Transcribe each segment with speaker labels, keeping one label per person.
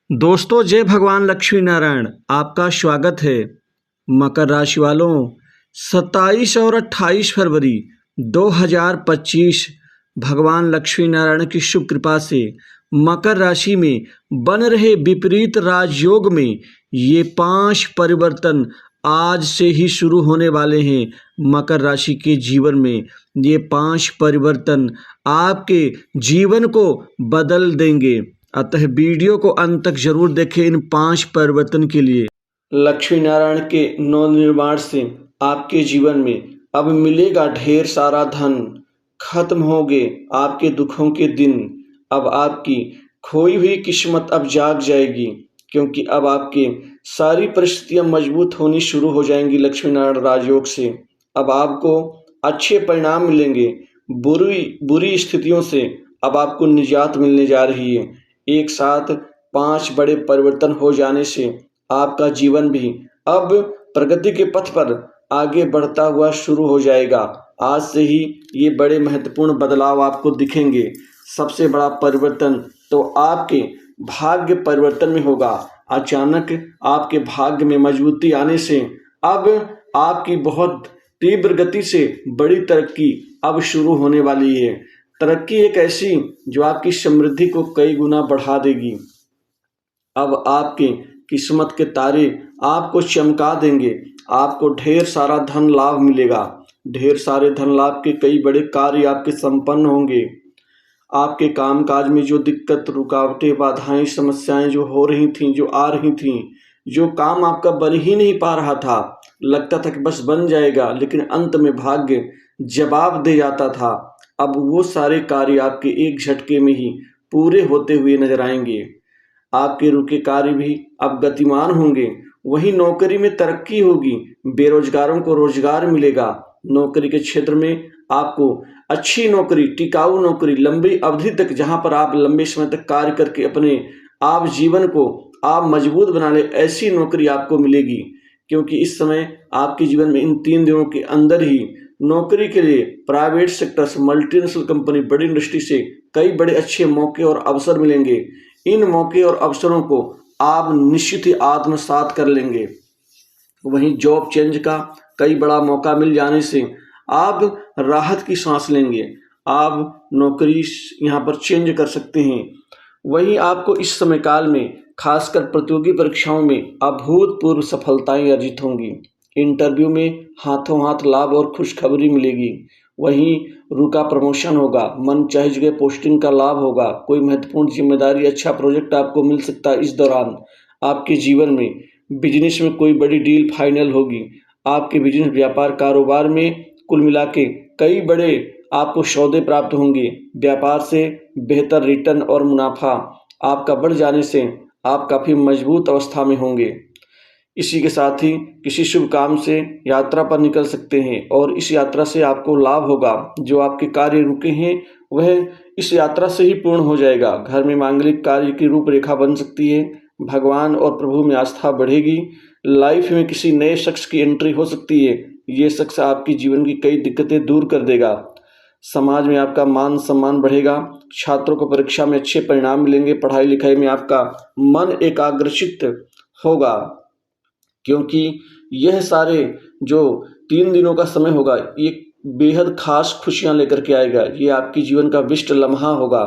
Speaker 1: दोस्तों, जय भगवान लक्ष्मी नारायण। आपका स्वागत है। मकर राशि वालों, 27 और 28 फरवरी 2025 भगवान लक्ष्मी नारायण की शुभ कृपा से मकर राशि में बन रहे विपरीत राजयोग में ये 5 परिवर्तन आज से ही शुरू होने वाले हैं। मकर राशि के जीवन में ये 5 परिवर्तन आपके जीवन को बदल देंगे। अतः वीडियो को अंत तक जरूर देखें। इन 5 परिवर्तन के लिए लक्ष्मी नारायण के नवनिर्माण से आपके जीवन में अब मिलेगा ढेर सारा धन। खत्म होंगे आपके दुखों के दिन। अब आपकी खोई हुई किस्मत अब जाग जाएगी, क्योंकि अब आपके सारी परिस्थितियां मजबूत होनी शुरू हो जाएंगी लक्ष्मी नारायण राजयोग से। अब आपको अच्छे परिणाम मिलेंगे। बुरी स्थितियों से अब आपको निजात मिलने जा रही है। एक साथ 5 बड़े परिवर्तन हो जाने से आपका जीवन भी अब प्रगति के पथ पर आगे बढ़ता हुआ शुरू हो जाएगा। आज से ही ये बड़े महत्वपूर्ण बदलाव आपको दिखेंगे। सबसे बड़ा परिवर्तन तो आपके भाग्य परिवर्तन में होगा। अचानक आपके भाग्य में मजबूती आने से अब आपकी बहुत तीव्र गति से बड़ी तरक्की अब शुरू होने वाली है। तरक्की एक ऐसी जो आपकी समृद्धि को कई गुना बढ़ा देगी। अब आपके किस्मत के तारे आपको चमका देंगे। आपको ढेर सारा धन लाभ मिलेगा। ढेर सारे धन लाभ के कई बड़े कार्य आपके संपन्न होंगे। आपके कामकाज में जो दिक्कत, रुकावटें, बाधाएं, समस्याएं जो हो रही थीं, जो आ रही थीं, जो काम आपका बन ही नहीं पा रहा था, लगता था कि बस बन जाएगा, लेकिन अंत में भाग्य जवाब दे जाता था। अब वो सारे कार्य आपके एक झटके में ही पूरे होते हुए नजर आएंगे। आपके रुके कार्य भी अब गतिमान होंगे। वही नौकरी में तरक्की होगी। बेरोजगारों को रोजगार मिलेगा। नौकरी के क्षेत्र में आपको अच्छी नौकरी, टिकाऊ नौकरी, लंबी अवधि तक, जहां पर आप लंबे समय तक कार्य करके अपने आप जीवन को आप मजबूत बना ले, ऐसी नौकरी आपको मिलेगी। क्योंकि इस समय आपके जीवन में इन 3 दिनों के अंदर ही नौकरी के लिए प्राइवेट सेक्टर से, मल्टीनेशनल कंपनी, बड़ी इंडस्ट्री से कई बड़े अच्छे मौके और अवसर मिलेंगे। इन मौके और अवसरों को आप निश्चित ही आत्मसात कर लेंगे। वहीं जॉब चेंज का कई बड़ा मौका मिल जाने से आप राहत की सांस लेंगे। आप नौकरी यहाँ पर चेंज कर सकते हैं। वहीं आपको इस समय काल में खासकर प्रतियोगी परीक्षाओं में अभूतपूर्व सफलताएं अर्जित होंगी। इंटरव्यू में हाथों हाथ लाभ और खुशखबरी मिलेगी। वहीं रुका प्रमोशन होगा। मन चाहे जगह पोस्टिंग का लाभ होगा। कोई महत्वपूर्ण जिम्मेदारी, अच्छा प्रोजेक्ट आपको मिल सकता है। इस दौरान आपके जीवन में बिजनेस में कोई बड़ी डील फाइनल होगी। आपके बिजनेस, व्यापार, कारोबार में कुल मिला के कई बड़े आपको सौदे प्राप्त होंगे। व्यापार से बेहतर रिटर्न और मुनाफा आपका बढ़ जाने से आप काफ़ी मजबूत अवस्था में होंगे। इसी के साथ ही किसी शुभ काम से यात्रा पर निकल सकते हैं और इस यात्रा से आपको लाभ होगा। जो आपके कार्य रुके हैं वह इस यात्रा से ही पूर्ण हो जाएगा। घर में मांगलिक कार्य की रूपरेखा बन सकती है। भगवान और प्रभु में आस्था बढ़ेगी। लाइफ में किसी नए शख्स की एंट्री हो सकती है। ये शख्स आपकी जीवन की कई दिक्कतें दूर कर देगा। समाज में आपका मान सम्मान बढ़ेगा। छात्रों को परीक्षा में अच्छे परिणाम मिलेंगे। पढ़ाई लिखाई में आपका मन एकाग्रचित्त होगा, क्योंकि यह सारे जो 3 दिनों का समय होगा, ये बेहद खास खुशियां लेकर के आएगा। ये आपके जीवन का विशिष्ट लम्हा होगा।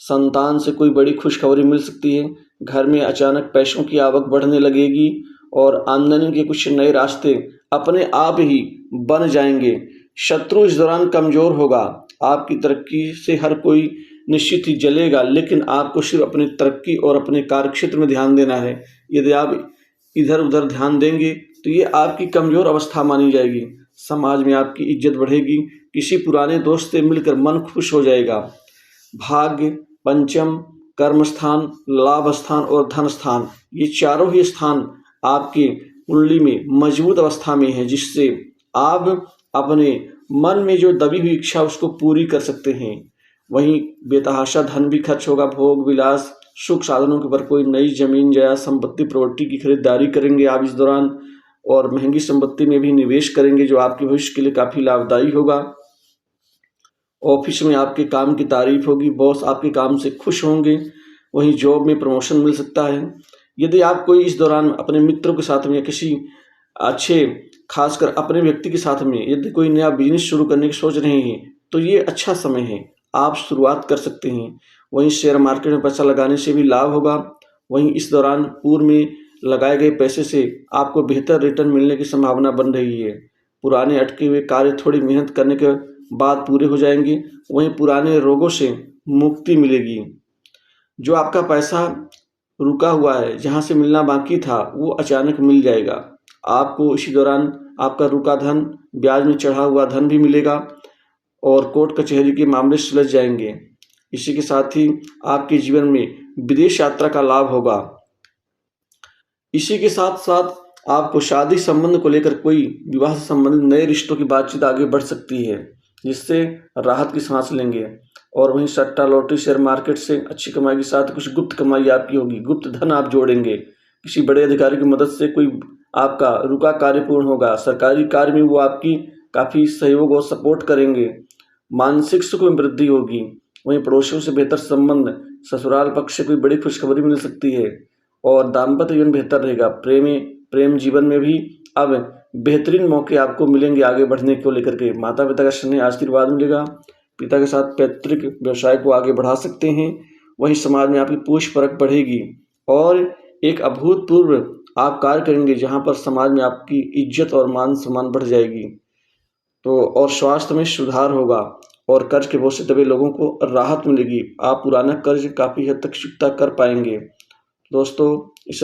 Speaker 1: संतान से कोई बड़ी खुशखबरी मिल सकती है। घर में अचानक पैसों की आवक बढ़ने लगेगी और आमदनी के कुछ नए रास्ते अपने आप ही बन जाएंगे। शत्रु इस दौरान कमजोर होगा। आपकी तरक्की से हर कोई निश्चित ही जलेगा, लेकिन आपको सिर्फ अपनी तरक्की और अपने कार्यक्षेत्र में ध्यान देना है। यदि आप इधर उधर ध्यान देंगे तो ये आपकी कमजोर अवस्था मानी जाएगी। समाज में आपकी इज्जत बढ़ेगी। किसी पुराने दोस्त से मिलकर मन खुश हो जाएगा। भाग्य, पंचम, कर्म स्थान, लाभ स्थान और धन स्थान, ये चारों ही स्थान आपकी कुंडली में मजबूत अवस्था में है, जिससे आप अपने मन में जो दबी हुई इच्छा उसको पूरी कर सकते हैं। वहीं बेतहाशा धन भी खर्च होगा। भोग विलास, सुख साधनों के ऊपर कोई नई जमीन जायदाद संपत्ति प्रॉपर्टी की खरीदारी करेंगे आप इस दौरान, और महंगी संपत्ति में भी निवेश करेंगे, जो आपके भविष्य के लिए काफी लाभदायी होगा। ऑफिस में आपके काम की तारीफ होगी। बॉस आपके काम से खुश होंगे। वहीं जॉब में प्रमोशन मिल सकता है। यदि आप कोई इस दौरान अपने मित्रों के साथ में या किसी अच्छे खासकर अपने व्यक्ति के साथ में यदि कोई नया बिजनेस शुरू करने की सोच रहे हैं तो ये अच्छा समय है, आप शुरुआत कर सकते हैं। वहीं शेयर मार्केट में पैसा लगाने से भी लाभ होगा। वहीं इस दौरान पूर्व में लगाए गए पैसे से आपको बेहतर रिटर्न मिलने की संभावना बन रही है। पुराने अटके हुए कार्य थोड़ी मेहनत करने के बाद पूरे हो जाएंगे। वहीं पुराने रोगों से मुक्ति मिलेगी। जो आपका पैसा रुका हुआ है, जहां से मिलना बाकी था, वो अचानक मिल जाएगा। आपको इसी दौरान आपका रुका धन, ब्याज में चढ़ा हुआ धन भी मिलेगा और कोर्ट कचहरी के मामले सुलझ जाएंगे। इसी के साथ ही आपके जीवन में विदेश यात्रा का लाभ होगा। इसी के साथ साथ आपको शादी संबंध को लेकर कोई विवाह से संबंधित नए रिश्तों की बातचीत आगे बढ़ सकती है, जिससे राहत की सांस लेंगे। और वहीं सट्टा लॉटरी शेयर मार्केट से अच्छी कमाई के साथ कुछ गुप्त कमाई आपकी होगी, गुप्त धन आप जोड़ेंगे। किसी बड़े अधिकारी की मदद से कोई आपका रुका कार्य पूर्ण होगा। सरकारी कार्य में वो आपकी काफ़ी सहयोग और सपोर्ट करेंगे। मानसिक सुख में वृद्धि होगी। वहीं पड़ोसियों से बेहतर संबंध, ससुराल पक्ष से कोई बड़ी खुशखबरी मिल सकती है और दाम्पत्य जीवन बेहतर रहेगा। प्रेम जीवन में भी अब बेहतरीन मौके आपको मिलेंगे आगे बढ़ने को लेकर के। माता पिता का स्नेह आशीर्वाद मिलेगा। पिता के साथ पैतृक व्यवसाय को आगे बढ़ा सकते हैं। वहीं समाज में आपकी पूछ परख बढ़ेगी और एक अभूतपूर्व आप कार्य करेंगे, जहां पर समाज में आपकी इज्जत और मान सम्मान बढ़ जाएगी। तो और स्वास्थ्य में सुधार होगा और कर्ज के बोझ से दबे लोगों को राहत मिलेगी। आप पुराना कर्ज काफ़ी हद तक चुकता कर पाएंगे। दोस्तों, इस